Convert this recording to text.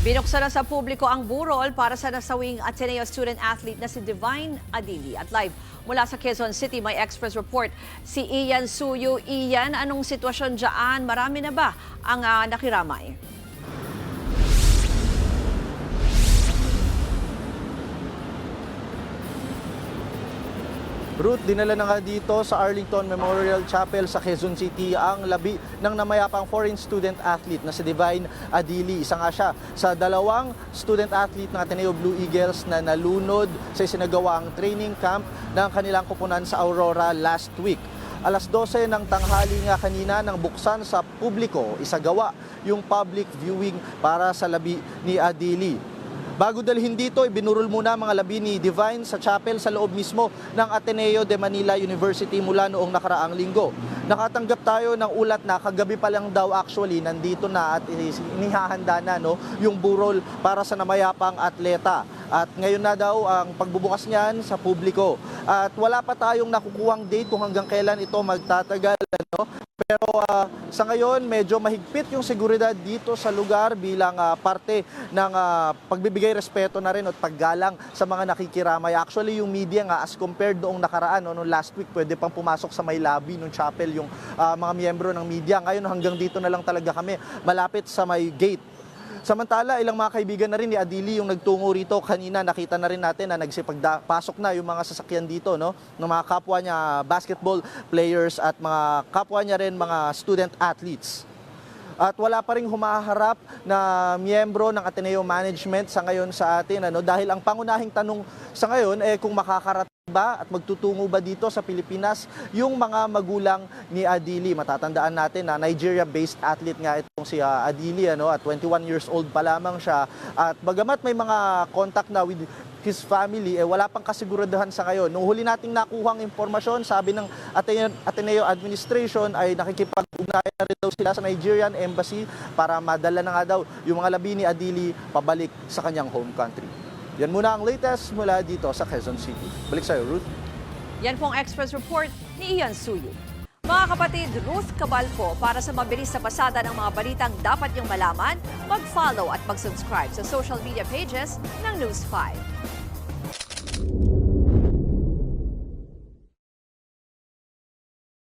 Binuksan na sa publiko ang burol para sa nasawing Ateneo student athlete na si Divine Adili. At live mula sa Quezon City, may express report si Ian Suyo. Ian, anong sitwasyon dyan? Marami na ba ang nakiramay? Ruth, dinala na nga dito sa Arlington Memorial Chapel sa Quezon City ang labi ng namayapang foreign student athlete na si Divine Adili. Isa nga siya sa dalawang student athlete ng Ateneo Blue Eagles na nalunod sa isinagawaang training camp ng kanilang kupunan sa Aurora last week. Alas 12 ng tanghali nga kanina nang buksan sa publiko, isagawa yung public viewing para sa labi ni Adili. Bago dalhin dito, ibinurol muna mga labi ni Divine sa chapel sa loob mismo ng Ateneo de Manila University mula noong nakaraang linggo. Nakatanggap tayo ng ulat na kagabi pa lang daw actually nandito na at inihahanda na yung burol para sa namayapang atleta. At ngayon na daw ang pagbubukas niyan sa publiko. At wala pa tayong nakukuhang date kung hanggang kailan ito magtatagal. Pero sa ngayon, medyo mahigpit yung seguridad dito sa lugar bilang parte ng pagbibigay respeto na rin at paggalang sa mga nakikiramay. Actually, yung media nga as compared noong nakaraan, noong last week, pwede pang pumasok sa may lobby ng chapel yung mga miyembro ng media. Ngayon, hanggang dito na lang talaga kami, malapit sa may gate. Samantala, ilang mga kaibigan na rin ni Adili yung nagtungo rito. Kanina nakita na rin natin na nagsipagpasok na yung mga sasakyan dito, ng mga kapwa niya basketball players at mga kapwa niya rin mga student athletes. At wala pa ring humaharap na miyembro ng Ateneo Management sa ngayon sa atin, dahil ang pangunahing tanong sa ngayon kung makakarating ba at magtutungo ba dito sa Pilipinas yung mga magulang ni Adili. Matatandaan natin na Nigeria-based athlete nga itong si Adili, at 21 years old pa lamang siya. At bagamat may mga contact na with his family, wala pang kasiguraduhan sa ngayon. Nung huli nating nakuhang impormasyon, sabi ng Ateneo Administration ay nakikipag-ugnayan na rin daw sila sa Nigerian Embassy para madala na nga daw yung mga labi ni Adili pabalik sa kanyang home country. Yan muna ang latest mula dito sa Quezon City. Balik sa'yo, Ruth. Yan pong express report ni Ian Suyo. Mga kapatid, Ruth Cabalco, para sa mabilis na pasada ng mga balitang dapat niyong malaman, mag-follow at mag-subscribe sa social media pages ng News 5.